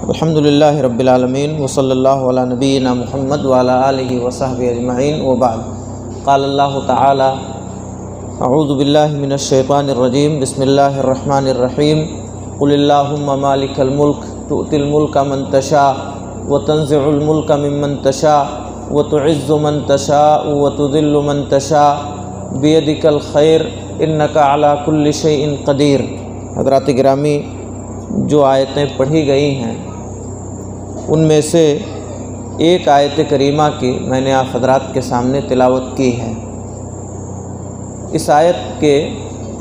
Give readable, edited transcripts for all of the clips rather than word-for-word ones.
الحمدللہ رب العالمین وصلی اللہ علی نبینا محمد وعلی آلہ وصحبہ اجمعین وبعد۔ قال اللہ تعالی اعوذ باللہ من الشیطان الرجیم بسم اللہ الرحمن الرحیم قل اللہم مالک الملک تؤتی الملک من تشاء وتنزع الملک ممن تشاء وتعز من تشاء وتذل من تشاء بیدک الخیر انک علی کل شیء قدیر۔ حضرات گرامی، جو آیتیں پڑھی گئی ہیں ان میں سے ایک آیت کریمہ کی میں نے آپ حضرات کے سامنے تلاوت کی ہے۔ اس آیت کے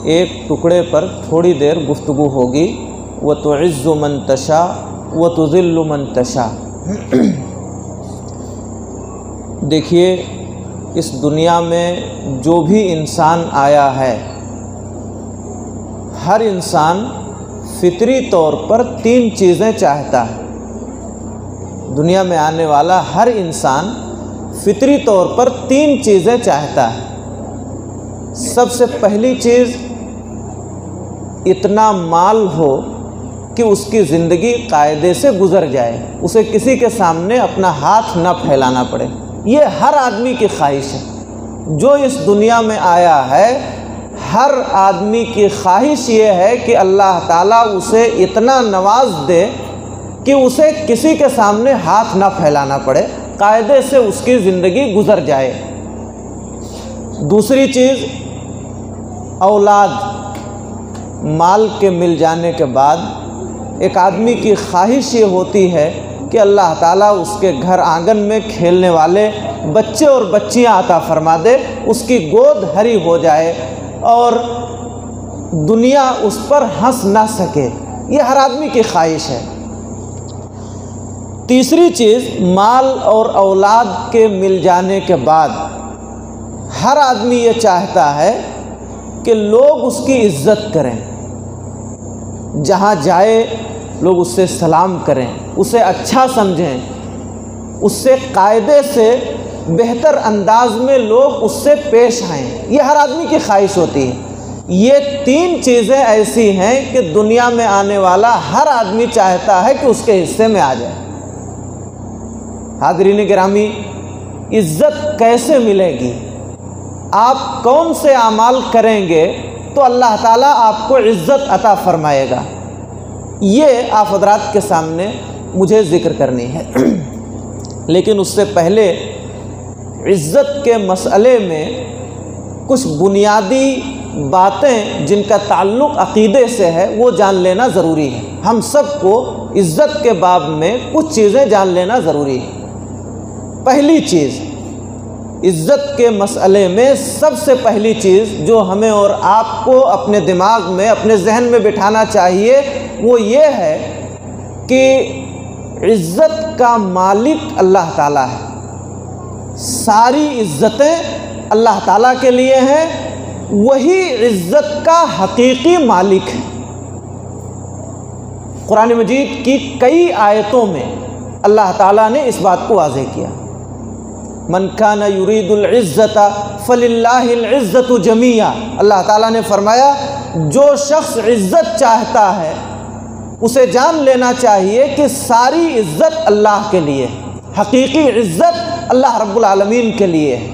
ایک ٹکڑے پر تھوڑی دیر گفتگو ہوگی۔ وَتُعِزُّ مَن تَشَاءُ وَتُذِلُّ مَن تَشَاءُ۔ دیکھیے، اس دنیا میں جو بھی انسان آیا ہے، ہر انسان فطری طور پر تین چیزیں چاہتا ہے۔ دنیا میں آنے والا ہر انسان فطری طور پر تین چیزیں چاہتا ہے۔ سب سے پہلی چیز، اتنا مال ہو کہ اس کی زندگی قاعدے سے گزر جائے، اسے کسی کے سامنے اپنا ہاتھ نہ پھیلانا پڑے۔ یہ ہر آدمی کی خواہش ہے۔ جو اس دنیا میں آیا ہے، ہر آدمی کی خواہش یہ ہے کہ اللہ تعالیٰ اسے اتنا نواز دے کہ اسے کسی کے سامنے ہاتھ نہ پھیلانا پڑے، قاعدے سے اس کی زندگی گزر جائے۔ دوسری چیز، اولاد۔ مال کے مل جانے کے بعد ایک آدمی کی خواہش یہ ہوتی ہے کہ اللہ تعالیٰ اس کے گھر آنگن میں کھیلنے والے بچے اور بچیاں عطا فرما دے، اس کی گود ہری ہو جائے اور دنیا اس پر ہنس نہ سکے۔ یہ ہر آدمی کی خواہش ہے۔ تیسری چیز، مال اور اولاد کے مل جانے کے بعد ہر آدمی یہ چاہتا ہے کہ لوگ اس کی عزت کریں، جہاں جائے لوگ اس سے سلام کریں، اسے اچھا سمجھیں، اس سے قاعدے سے بہتر انداز میں لوگ اس سے پیش آئیں۔ یہ ہر آدمی کی خواہش ہوتی ہے۔ یہ تین چیزیں ایسی ہیں کہ دنیا میں آنے والا ہر آدمی چاہتا ہے کہ اس کے حصے میں آ جائے۔ حاضرین گرامی، عزت کیسے ملے گی؟ آپ کون سے اعمال کریں گے تو اللہ تعالیٰ آپ کو عزت عطا فرمائے گا؟ یہ آپ حضرات کے سامنے مجھے ذکر کرنی ہے۔ لیکن اس سے پہلے عزت کے مسئلے میں کچھ بنیادی باتیں جن کا تعلق عقیدے سے ہے وہ جان لینا ضروری ہے۔ ہم سب کو عزت کے باب میں کچھ چیزیں جان لینا ضروری ہے۔ پہلی چیز، عزت کے مسئلے میں سب سے پہلی چیز جو ہمیں اور آپ کو اپنے دماغ میں، اپنے ذہن میں بٹھانا چاہیے وہ یہ ہے کہ عزت کا مالک اللہ تعالیٰ ہے۔ ساری عزتیں اللہ تعالیٰ کے لیے ہیں، وہی عزت کا حقیقی مالک ہے۔ قرآن مجید کی کئی آیتوں میں اللہ تعالیٰ نے اس بات کو واضح کیا۔ من کان یرید العزت فللہ العزت جمیعا۔ اللہ تعالیٰ نے فرمایا، جو شخص عزت چاہتا ہے اسے جان لینا چاہیے کہ ساری عزت اللہ کے لیے، حقیقی عزت اللہ رب العالمین کے لیے ہے۔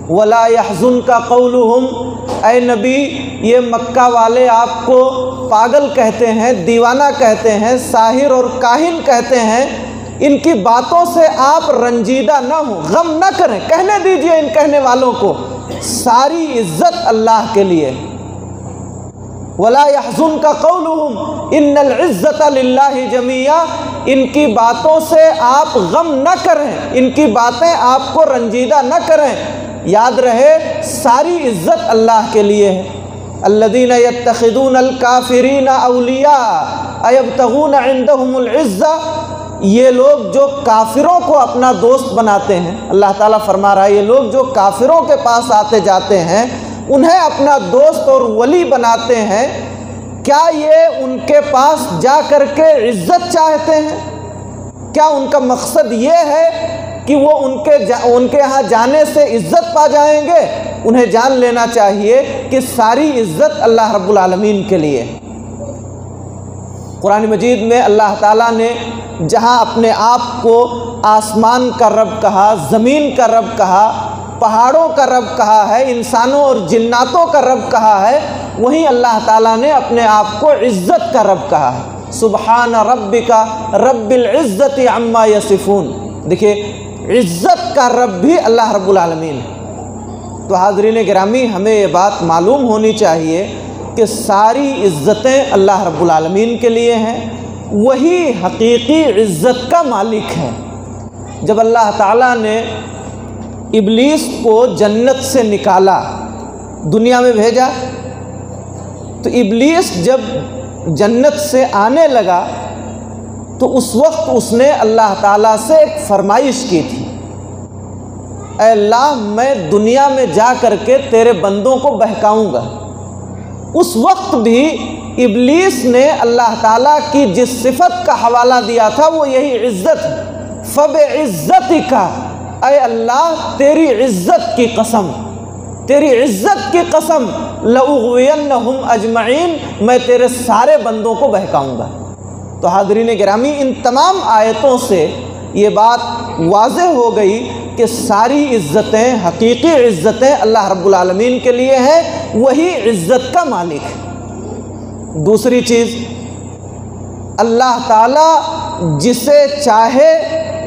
وَلَا يَحْزُنْكَ قَوْلُهُمْ۔ اے نبی، یہ مکہ والے آپ کو پاگل کہتے ہیں، دیوانہ کہتے ہیں، ساحر اور کاہن کہتے ہیں، ان کی باتوں سے آپ رنجیدہ نہ ہوں، غم نہ کریں، کہنے دیجئے ان کہنے والوں کو، ساری عزت اللہ کے لیے۔ وَلَا يَحْزُنْكَ قَوْلُهُمْ إِنَّ الْعِزَّةَ لِلَّهِ جَمِيعًا۔ ان کی باتوں سے آپ غم نہ کریں، ان کی باتیں آپ کو رنجیدہ نہ کریں، یاد رہے ساری عزت اللہ کے لیے ہے۔ الَّذِينَ يَتَّخِذُونَ الْكَافِرِينَ أَوْلِيَاءَ أَيَبْتَغُونَ عِندَهُمُ الْعِزَّةَ۔ یہ لوگ جو کافروں کو اپنا دوست بناتے ہیں، اللہ تعالیٰ فرما رہا ہے یہ لوگ جو کافروں کے پاس آتے جاتے ہیں، انہیں اپنا دوست اور ولی بناتے ہیں، کیا یہ ان کے پاس جا کر کے عزت چاہتے ہیں؟ کیا ان کا مقصد یہ ہے کہ وہ ان کے ہاں جانے سے عزت پا جائیں گے؟ انہیں جان لینا چاہیے کہ ساری عزت اللہ رب العالمین کے لیے۔ قرآن مجید میں اللہ تعالیٰ نے جہاں اپنے آپ کو آسمان کا رب کہا، زمین کا رب کہا، پہاڑوں کا رب کہا ہے، انسانوں اور جناتوں کا رب کہا ہے، وہیں اللہ تعالیٰ نے اپنے آپ کو عزت کا رب کہا ہے۔ سبحان ربک رب العزت عما یصفون۔ دیکھیے عزت کا رب بھی اللہ رب العالمین ہے۔ تو حاضرین گرامی، ہمیں یہ بات معلوم ہونی چاہیے کہ ساری عزتیں اللہ رب العالمین کے لیے ہیں، وہی حقیقی عزت کا مالک ہے۔ جب اللہ تعالیٰ نے ابلیس کو جنت سے نکالا، دنیا میں بھیجا، تو ابلیس جب جنت سے آنے لگا تو اس وقت اس نے اللہ تعالیٰ سے ایک فرمائش کی تھی، اے اللہ میں دنیا میں جا کر کے تیرے بندوں کو بہکاؤں گا۔ اس وقت بھی ابلیس نے اللہ تعالیٰ کی جس صفت کا حوالہ دیا تھا وہ یہی عزت ہے۔ فَبِعِزَّتِكَ، اے اللہ تیری عزت کی قسم، تیری عزت کی قسم، لَأُغْوِيَنَّهُمْ أَجْمَعِينَ، میں تیرے سارے بندوں کو بہکاؤں گا۔ تو حاضرین گرامی، ان تمام آیتوں سے یہ بات واضح ہو گئی کہ ساری عزتیں، حقیقی عزتیں اللہ رب العالمین کے لیے ہیں، وہی عزت کا مالک ہے۔ دوسری چیز، اللہ تعالیٰ جسے چاہے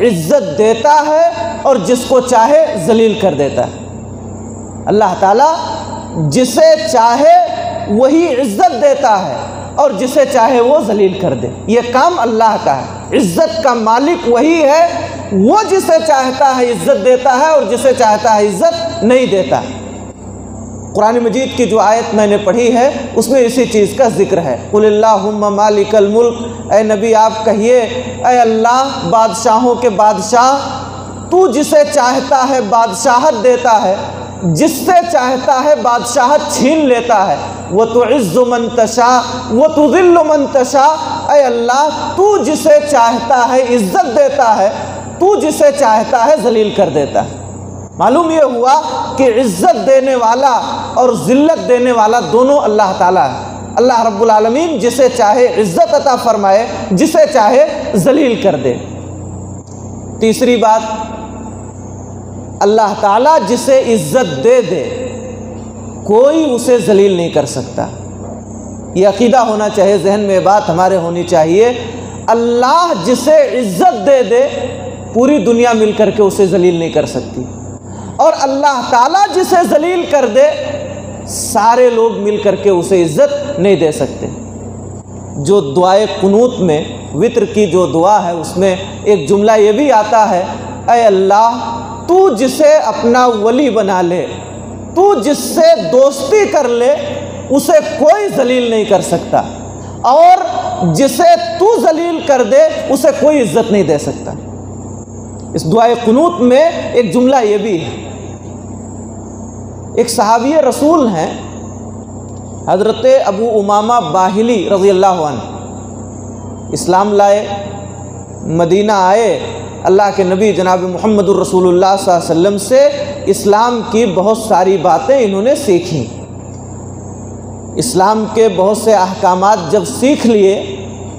عزت دیتا ہے اور جس کو چاہے ذلیل کر دیتا ہے۔ اللہ تعالیٰ جسے چاہے وہی عزت دیتا ہے اور جسے چاہے وہ ذلیل کر دے، یہ کام اللہ کا ہے۔ عزت کا مالک وہی ہے، وہ جسے چاہتا ہے عزت دیتا ہے اور جسے چاہتا ہے عزت نہیں دیتا۔ قرآن مجید کی جو آیت میں نے پڑھی ہے اس میں اسی چیز کا ذکر ہے۔ قُلِ اللَّهُمَّ مَالِكَ الْمُلْكِ، اے نبی آپ کہیے، اے اللہ بادشاہوں کے بادشاہ، تو جسے چاہتا ہے بادشاہت دیتا ہے، جس سے چاہتا ہے بادشاہت چھین لیتا ہے۔ وَتُعِزُّ مَن تَشَاءُ وَتُذِلُّ مَن تَشَاءُ، اے اللہ تو جسے چاہتا ہے عزت دیتا ہے، تو جسے چاہتا ہے ذلیل کر دیتا ہے۔ معلوم یہ ہوا کہ عزت دینے والا اور ذلت دینے والا دونوں اللہ تعالیٰ ہے۔ اللہ رب العالمین جسے چاہے عزت عطا فرمائے، جسے چاہے ذلیل کر دے۔ تیسری بات، اللہ تعالیٰ جسے عزت دے دے کوئی اسے ذلیل نہیں کر سکتا۔ یہ عقیدہ ہونا چاہیے، ذہن میں بات ہمارے ہونی چاہیے، اللہ جسے عزت دے دے پوری دنیا مل کر کے اسے ذلیل نہیں کر سکتی، اور اللہ تعالیٰ جسے ذلیل کر دے سارے لوگ مل کر کے اسے عزت نہیں دے سکتے۔ جو دعائے قنوت میں وتر کی جو دعا ہے اس میں ایک جملہ یہ بھی آتا ہے، اے اللہ تو جسے اپنا ولی بنا لے، تو جس سے دوستی کر لے اسے کوئی ذلیل نہیں کر سکتا، اور جسے تو ذلیل کر دے اسے کوئی عزت نہیں دے سکتا۔ اس دعائے قنوت میں ایک جملہ یہ بھی ہے۔ ایک صحابی رسول ہیں حضرت ابو امامہ باہلی رضی اللہ عنہ، اسلام لائے، مدینہ آئے، اللہ کے نبی جناب محمد الرسول اللہ صلی اللہ علیہ وسلم سے اسلام کی بہت ساری باتیں انہوں نے سیکھیں۔ اسلام کے بہت سے احکامات جب سیکھ لیے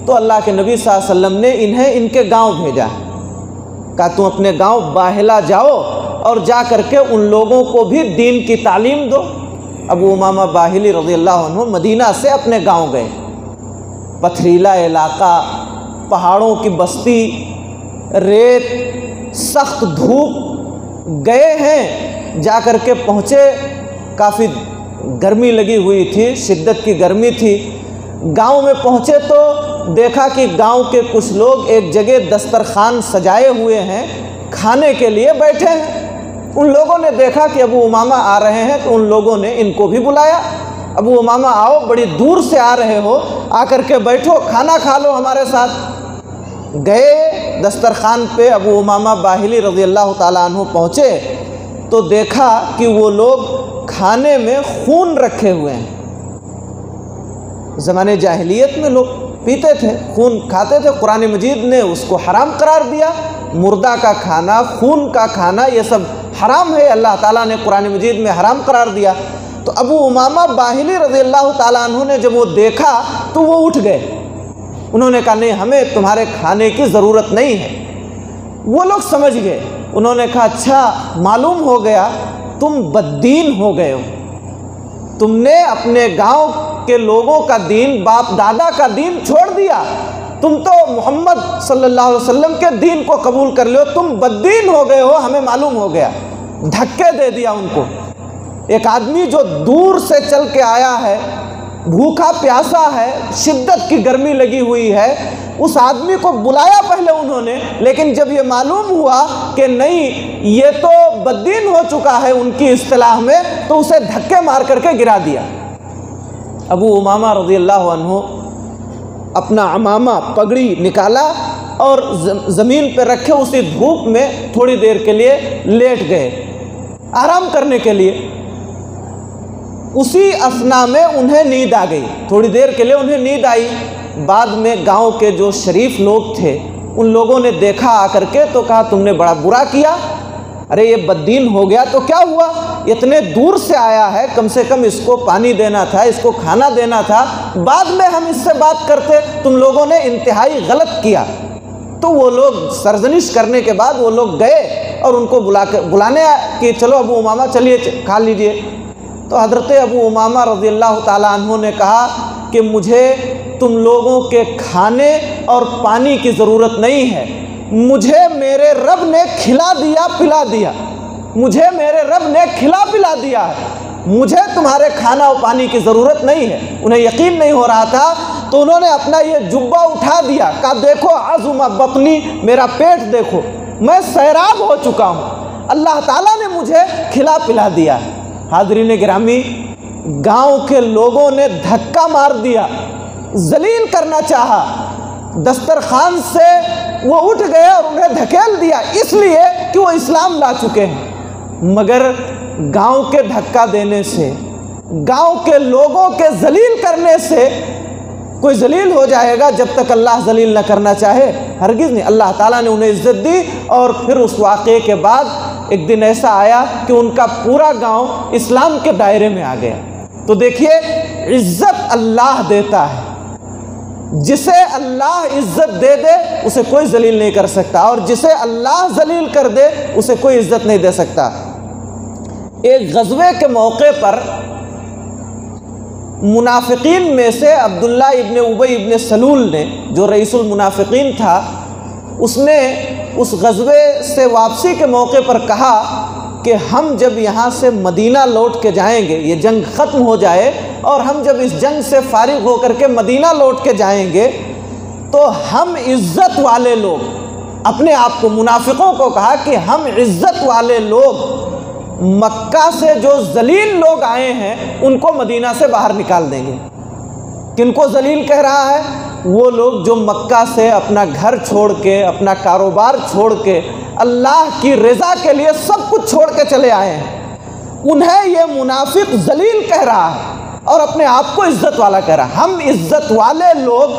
تو اللہ کے نبی صلی اللہ علیہ وسلم نے انہیں ان کے گاؤں بھیجا، کہا تم اپنے گاؤں باہلا جاؤ اور جا کر کے ان لوگوں کو بھی دین کی تعلیم دو۔ ابو امامہ باہلی رضی اللہ عنہ مدینہ سے اپنے گاؤں گئے، پتھریلا علاقہ، پہاڑوں کی بستی، ریت، سخت دھوپ، گئے ہیں، جا کر کے پہنچے، کافی گرمی لگی ہوئی تھی، شدت کی گرمی تھی۔ گاؤں میں پہنچے تو دیکھا کہ گاؤں کے کچھ لوگ ایک جگہ دسترخوان سجائے ہوئے ہیں، کھانے کے لیے بیٹھے ہیں۔ ان لوگوں نے دیکھا کہ ابو امامہ آ رہے ہیں تو ان لوگوں نے ان کو بھی بلایا، ابو امامہ آؤ، بڑی دور سے آ رہے ہو، آ کر کے بیٹھو، کھانا کھا لو ہمارے ساتھ۔ گئے دسترخوان پہ، ابو امامہ باہلی رضی اللہ تعالیٰ عنہ پہنچے تو دیکھا کہ وہ لوگ کھانے میں خون رکھے ہوئے ہیں۔ زمانے جاہلیت میں لوگ پیتے تھے، خون کھاتے تھے، قرآن مجید نے اس کو حرام قرار دیا۔ مردہ کا کھانا، خون کا کھانا، یہ سب حرام ہے، اللہ تعالیٰ نے قرآن مجید میں حرام قرار دیا۔ تو ابو امامہ باہلی رضی اللہ تعالیٰ عنہ نے جب وہ دیکھا تو وہ اٹھ گئے، انہوں نے کہا نہیں ہمیں تمہارے کھانے کی ضرورت نہیں ہے۔ وہ لوگ سمجھ گئے، انہوں نے کہا اچھا معلوم ہو گیا تم بددین ہو گئے ہو، تم نے اپنے گاؤں کے لوگوں کا دین، باپ دادا کا دین چھوڑ دیا، تم تو محمد صلی اللہ علیہ وسلم کے دین کو قبول کر لو، تم بددین ہو گئے ہو، ہمیں معلوم ہو گیا۔ دھکے دے دیا ان کو۔ ایک آدمی جو دور سے چل کے آیا ہے، بھوکا پیاسا ہے، شدت کی گرمی لگی ہوئی ہے، اس آدمی کو بلایا پہلے انہوں نے، لیکن جب یہ معلوم ہوا کہ نہیں یہ تو بددین ہو چکا ہے ان کی اصطلاح میں، تو اسے دھکے مار کر کے گرا دیا۔ ابو امامہ رضی اللہ عنہ اپنا عمامہ پگڑی نکالا اور زمین پہ رکھے اسی دھوپ میں تھوڑی دیر کے لیے لیٹ گئے آرام کرنے کے لیے۔ اسی اثنا میں انہیں نیند آ گئی، تھوڑی دیر کے لیے انہیں نیند آئی۔ بعد میں گاؤں کے جو شریف لوگ تھے ان لوگوں نے دیکھا آ کر کے تو کہا تم نے بڑا برا کیا، ارے یہ بددین ہو گیا تو کیا ہوا، اتنے دور سے آیا ہے، کم سے کم اس کو پانی دینا تھا، اس کو کھانا دینا تھا، بعد میں ہم اس سے بات کرتے، تم لوگوں نے انتہائی غلط کیا۔ تو وہ لوگ سرزنش کرنے کے بعد وہ لوگ گئے اور ان کو بلانے کہ چلو ابو امامہ چلیے کھا لیجئے۔ تو حضرت ابو امامہ رضی اللہ تعالیٰ عنہ نے کہا کہ مجھے تم لوگوں کے کھانے اور پانی کی ضرورت نہیں ہے، مجھے میرے رب نے کھلا دیا پلا دیا، مجھے میرے رب نے کھلا پلا دیا ہے، مجھے تمہارے کھانا اور پانی کی ضرورت نہیں ہے۔ انہیں یقین نہیں ہو رہا تھا تو انہوں نے اپنا یہ جبہ اٹھا دیا، کہا دیکھو عظم بطنی، میرا پیٹ دیکھو، میں سیراب ہو چکا ہوں، اللہ تعالیٰ نے مجھے کھلا پلا دیا ہے۔ حاضرین گرامی، گاؤں کے لوگوں نے دھکا مار دیا، ذلیل کرنا چاہا، دسترخوان سے وہ اٹھ گئے اور انہیں دھکیل دیا، اس لیے کہ وہ اسلام لا چکے ہیں۔ مگر گاؤں کے دھکا دینے سے، گاؤں کے لوگوں کے ذلیل کرنے سے کوئی ذلیل ہو جائے گا جب تک اللہ ذلیل نہ کرنا چاہے؟ ہرگز نہیں۔ اللہ تعالیٰ نے انہیں عزت دی، اور پھر اس واقعے کے بعد ایک دن ایسا آیا کہ ان کا پورا گاؤں اسلام کے دائرے میں آ گیا۔ تو دیکھیے، عزت اللہ دیتا ہے، جسے اللہ عزت دے دے اسے کوئی ذلیل نہیں کر سکتا، اور جسے اللہ ذلیل کر دے اسے کوئی عزت نہیں دے سکتا۔ ایک غزوے کے موقع پر منافقین میں سے عبداللہ ابن ابی ابن سلول نے، جو رئیس المنافقین تھا، اس نے اس غزوے سے واپسی کے موقع پر کہا کہ ہم جب یہاں سے مدینہ لوٹ کے جائیں گے، یہ جنگ ختم ہو جائے اور ہم جب اس جنگ سے فارغ ہو کر کے مدینہ لوٹ کے جائیں گے تو ہم عزت والے لوگ، اپنے آپ کو منافقوں کو کہا کہ ہم عزت والے لوگ مکہ سے جو ذلیل لوگ آئے ہیں ان کو مدینہ سے باہر نکال دیں گے۔ کن کو ذلیل کہہ رہا ہے؟ وہ لوگ جو مکہ سے اپنا گھر چھوڑ کے، اپنا کاروبار چھوڑ کے، اللہ کی رضا کے لیے سب کچھ چھوڑ کے چلے آئے ہیں، انہیں یہ منافق ذلیل کہہ رہا ہے اور اپنے آپ کو عزت والا کہہ رہا ہے۔ ہم عزت والے لوگ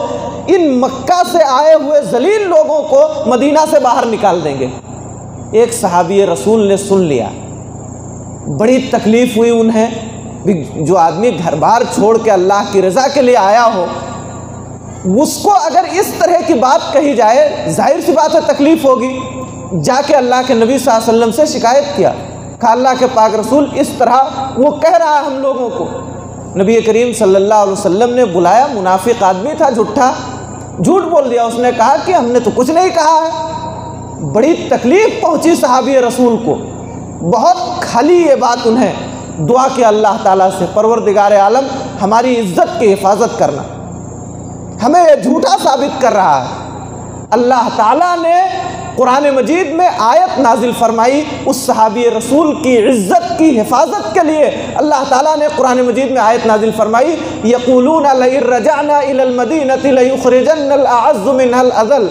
ان مکہ سے آئے ہوئے ذلیل لوگوں کو مدینہ سے باہر نکال دیں گے۔ ایک صحابی رسول نے سن لیا، بڑی تکلیف ہوئی انہیں، جو آدمی گھر بار چھوڑ کے اللہ کی رضا کے لیے آیا ہو، اس کو اگر اس طرح کی بات کہی جائے، ظاہر سی بات ہے تکلیف ہوگی۔ جا کے اللہ کے نبی صلی اللہ علیہ وسلم سے شکایت کیا، کہا اللہ کے پاک رسول اس طرح وہ کہہ رہا ہے ہم لوگوں کو۔ نبی کریم صلی اللہ علیہ وسلم نے بلایا، منافق آدمی تھا، جھوٹ بول دیا، اس نے کہا کہ ہم نے تو کچھ نہیں کہا ہے۔ بڑی تکلیف پہنچی صحابی رسول کو، بہت کھلی یہ بات انہیں۔ دعا کیا اللہ تعالیٰ سے، پروردگار عالم ہماری عزت کی حفاظت کرنا، ہمیں یہ جھوٹا ثابت کر رہا ہے۔ اللہ تعالیٰ نے قرآن مجید میں آیت نازل فرمائی اس صحابی رسول کی عزت کی حفاظت کے لیے۔ اللہ تعالیٰ نے قرآن مجید میں آیت نازل فرمائی، یقولون لئن رجعنا الی المدینۃ لیخرجن الاعز منها الاذل۔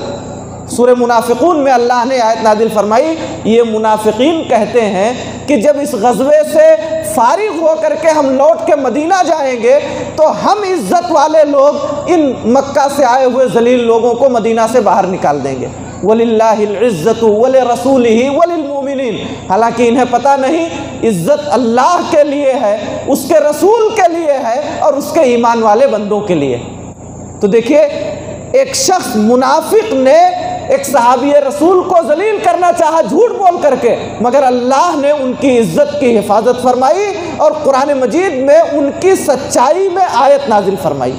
سورہ منافقون میں اللہ نے آیت نازل فرمائی، یہ منافقین کہتے ہیں کہ جب اس غزوے سے فارغ ہو کر کے ہم لوٹ کے مدینہ جائیں گے تو ہم عزت والے لوگ ان مکہ سے آئے ہوئے ذلیل لوگوں کو مدینہ سے باہر نکال دیں گے۔ وَلِلَّهِ الْعِزَّةُ وَلِرَسُولِهِ وَلِلْمُؤْمِنِينَ، حالانکہ انہیں پتہ نہیں عزت اللہ کے لیے ہے، اس کے رسول کے لیے ہے اور اس کے ایمان والے بندوں کے لیے۔ تو دیکھیے، ایک شخص منافق نے ایک صحابی رسول کو ذلیل کرنا چاہا جھوٹ بول کر کے، مگر اللہ نے ان کی عزت کی حفاظت فرمائی اور قرآن مجید میں ان کی سچائی میں آیت نازل فرمائی۔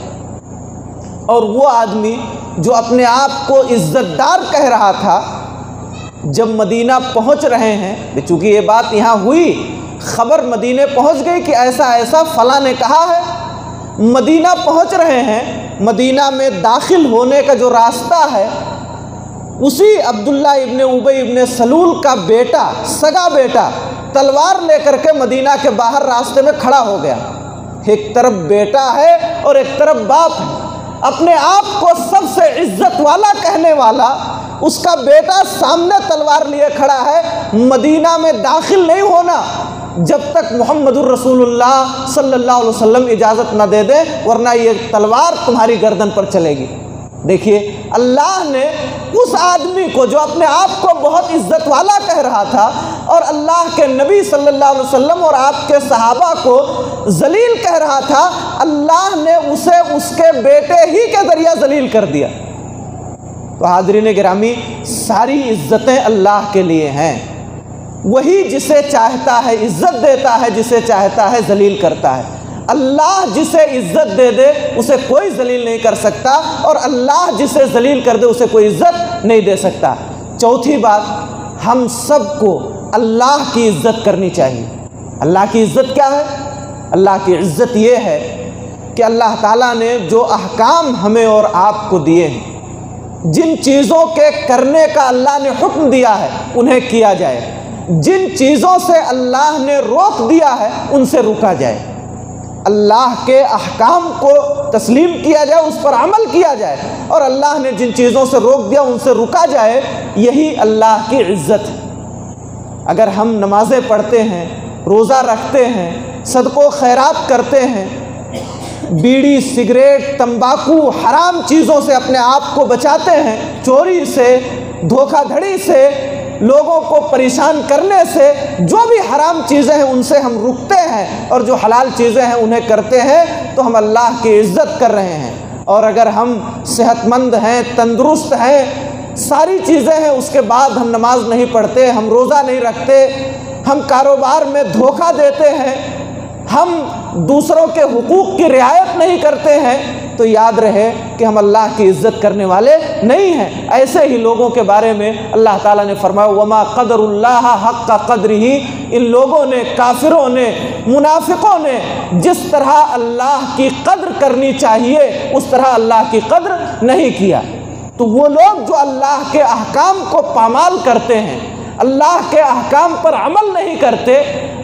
اور وہ آدمی جو اپنے آپ کو عزت دار کہہ رہا تھا، جب مدینہ پہنچ رہے ہیں، چونکہ یہ بات یہاں ہوئی، خبر مدینہ پہنچ گئی کہ ایسا ایسا فلاں نے کہا ہے، مدینہ پہنچ رہے ہیں، مدینہ میں داخل ہونے کا جو راستہ ہے، اسی عبداللہ ابن ابی ابن سلول کا بیٹا، سگا بیٹا، تلوار لے کر کے مدینہ کے باہر راستے میں کھڑا ہو گیا۔ ایک طرف بیٹا ہے اور ایک طرف باپ ہے، اپنے آپ کو سب سے عزت والا کہنے والا اس کا بیٹا سامنے تلوار لیے کھڑا ہے۔ مدینہ میں داخل نہیں ہونا جب تک محمد الرسول اللہ صلی اللہ علیہ وسلم اجازت نہ دے دے، ورنہ یہ تلوار تمہاری گردن پر چلے گی۔ دیکھیے، اللہ نے اس آدمی کو جو اپنے آپ کو بہت عزت والا کہہ رہا تھا اور اللہ کے نبی صلی اللہ علیہ وسلم اور آپ کے صحابہ کو ذلیل کہہ رہا تھا، اللہ نے اسے اس کے بیٹے ہی کے ذریعہ ذلیل کر دیا۔ تو حاضرین گرامی، ساری عزتیں اللہ کے لیے ہیں، وہی جسے چاہتا ہے عزت دیتا ہے، جسے چاہتا ہے ذلیل کرتا ہے۔ اللہ جسے عزت دے دے اسے کوئی ذلیل نہیں کر سکتا، اور اللہ جسے ذلیل کر دے اسے کوئی عزت نہیں دے سکتا۔ چوتھی بات، ہم سب کو اللہ کی عزت کرنی چاہیے۔ اللہ کی عزت کیا ہے؟ اللہ کی عزت یہ ہے کہ اللہ تعالیٰ نے جو احکام ہمیں اور آپ کو دیے ہیں، جن چیزوں کے کرنے کا اللہ نے حکم دیا ہے انہیں کیا جائے، جن چیزوں سے اللہ نے روک دیا ہے ان سے رکا جائے۔ اللہ کے احکام کو تسلیم کیا جائے، اس پر عمل کیا جائے، اور اللہ نے جن چیزوں سے روک دیا ان سے رکا جائے، یہی اللہ کی عزت ہے۔ اگر ہم نمازیں پڑھتے ہیں، روزہ رکھتے ہیں، صدقہ و خیرات کرتے ہیں، بیڑی، سگریٹ، تمباکو، حرام چیزوں سے اپنے آپ کو بچاتے ہیں، چوری سے، دھوکہ دھڑی سے، لوگوں کو پریشان کرنے سے، جو بھی حرام چیزیں ہیں ان سے ہم رکتے ہیں اور جو حلال چیزیں ہیں انہیں کرتے ہیں، تو ہم اللہ کی عزت کر رہے ہیں۔ اور اگر ہم صحت مند ہیں، تندرست ہیں، ساری چیزیں ہیں، اس کے بعد ہم نماز نہیں پڑھتے، ہم روزہ نہیں رکھتے، ہم کاروبار میں دھوکہ دیتے ہیں، ہم دوسروں کے حقوق کی رعایت نہیں کرتے ہیں، تو یاد رہے کہ ہم اللہ کی عزت کرنے والے نہیں ہیں۔ ایسے ہی لوگوں کے بارے میں اللہ تعالیٰ نے فرمایا وَمَا قَدْرُ اللَّهَ حَقَّ قَدْرِهِ، ان لوگوں نے، کافروں نے، منافقوں نے جس طرح اللہ کی قدر کرنی چاہیے اس طرح اللہ کی قدر نہیں کیا۔ تو وہ لوگ جو اللہ کے احکام کو پامال کرتے ہیں، اللہ کے احکام پر عمل نہیں کرتے،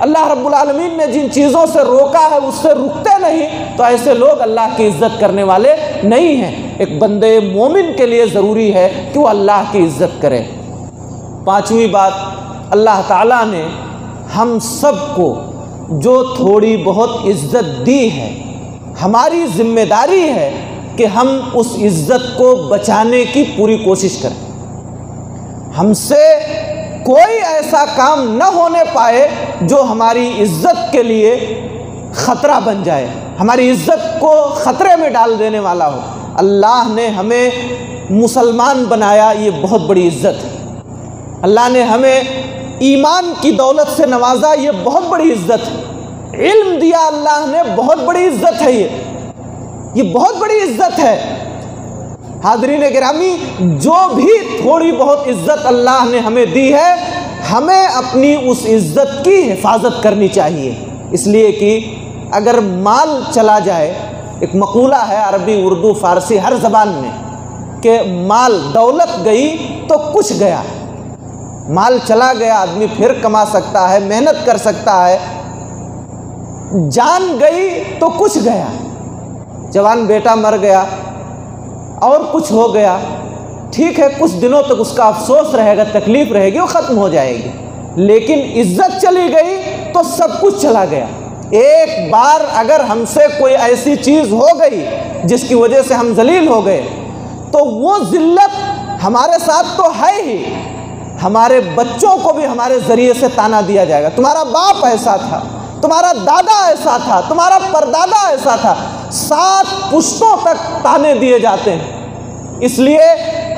اللہ رب العالمین نے جن چیزوں سے روکا ہے اس سے رکتے نہیں، تو ایسے لوگ اللہ کی عزت کرنے والے نہیں ہیں۔ ایک بندے مومن کے لیے ضروری ہے کہ وہ اللہ کی عزت کرے۔ پانچویں بات، اللہ تعالیٰ نے ہم سب کو جو تھوڑی بہت عزت دی ہے، ہماری ذمہ داری ہے کہ ہم اس عزت کو بچانے کی پوری کوشش کریں۔ ہم سے کوئی ایسا کام نہ ہونے پائے جو ہماری عزت کے لیے خطرہ بن جائے، ہماری عزت کو خطرے میں ڈال دینے والا ہو۔ اللہ نے ہمیں مسلمان بنایا، یہ بہت بڑی عزت ہے۔ اللہ نے ہمیں ایمان کی دولت سے نوازا، یہ بہت بڑی عزت ہے۔ علم دیا اللہ نے، بہت بڑی عزت ہے، یہ بہت بڑی عزت ہے۔ حاضرین گرامی، جو بھی تھوڑی بہت عزت اللہ نے ہمیں دی ہے، ہمیں اپنی اس عزت کی حفاظت کرنی چاہیے، اس لیے کہ اگر مال چلا جائے، ایک مقولہ ہے عربی، اردو، فارسی، ہر زبان میں، کہ مال، دولت گئی تو کچھ گیا۔ مال چلا گیا، آدمی پھر کما سکتا ہے، محنت کر سکتا ہے۔ جان گئی تو کچھ گیا، جوان بیٹا مر گیا اور کچھ ہو گیا، ٹھیک ہے، کچھ دنوں تک اس کا افسوس رہے گا، تکلیف رہے گی، وہ ختم ہو جائے گی، لیکن عزت چلی گئی تو سب کچھ چلا گیا۔ ایک بار اگر ہم سے کوئی ایسی چیز ہو گئی جس کی وجہ سے ہم ذلیل ہو گئے، تو وہ ذلت ہمارے ساتھ تو ہے ہی، ہمارے بچوں کو بھی ہمارے ذریعے سے تانا دیا جائے گا، تمہارا باپ ایسا تھا، تمہارا دادا ایسا تھا، تمہارا پردادا ایسا تھا، 7 پشتوں تک تانے دیے جاتے ہیں۔ اس لیے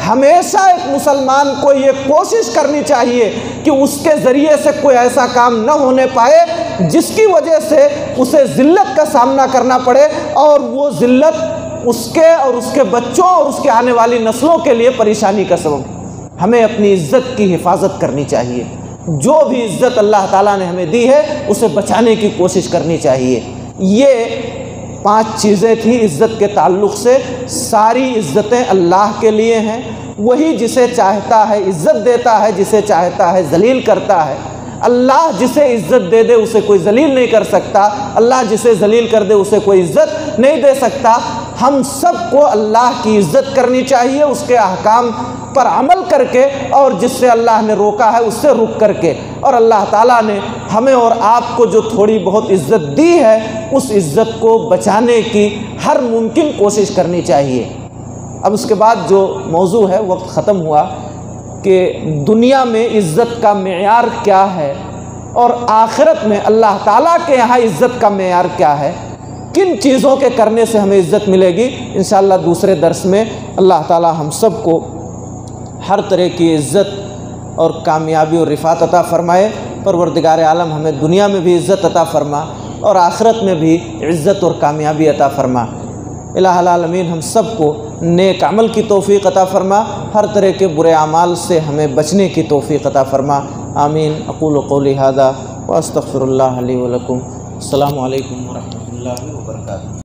ہمیشہ ایک مسلمان کو یہ کوشش کرنی چاہیے کہ اس کے ذریعے سے کوئی ایسا کام نہ ہونے پائے جس کی وجہ سے اسے ذلت کا سامنا کرنا پڑے، اور وہ ذلت اس کے اور اس کے بچوں اور اس کے آنے والی نسلوں کے لیے پریشانی کا سبب۔ ہمیں اپنی عزت کی حفاظت کرنی چاہیے، جو بھی عزت اللہ تعالیٰ نے ہمیں دی ہے اسے بچانے کی کوشش کرنی چاہیے۔ یہ 5 چیزیں تھیں عزت کے تعلق سے۔ ساری عزتیں اللہ کے لیے ہیں، وہی جسے چاہتا ہے عزت دیتا ہے، جسے چاہتا ہے ذلیل کرتا ہے۔ اللہ جسے عزت دے دے اسے کوئی ذلیل نہیں کر سکتا، اللہ جسے ذلیل کر دے اسے کوئی عزت نہیں دے سکتا۔ ہم سب کو اللہ کی عزت کرنی چاہیے، اس کے احکام پر عمل کر کے، اور جس سے اللہ نے روکا ہے اس سے رک کر کے۔ اور اللہ تعالیٰ نے ہمیں اور آپ کو جو تھوڑی بہت عزت دی ہے اس عزت کو بچانے کی ہر ممکن کوشش کرنی چاہیے۔ اب اس کے بعد جو موضوع ہے، وقت ختم ہوا، کہ دنیا میں عزت کا معیار کیا ہے اور آخرت میں اللہ تعالیٰ کے یہاں عزت کا معیار کیا ہے، کن چیزوں کے کرنے سے ہمیں عزت ملے گی، انشاءاللہ دوسرے درس میں اللہ تعالیٰ ہم سب کو ہر طرح کی عزت اور کامیابی اور رفعت عطا فرمائے۔ پروردگار عالم ہمیں دنیا میں بھی عزت عطا فرما اور آخرت میں بھی عزت اور کامیابی عطا فرما۔ الہ العالمین ہم سب کو نیک عمل کی توفیق عطا فرما، ہر طرح کے برے اعمال سے ہمیں بچنے کی توفیق عطا فرما۔ آمین۔ اقول قولی ھذا واستغفر اللہ لی ولکم۔ السلام علیکم ورحمۃ اللہ وبرکاتہ۔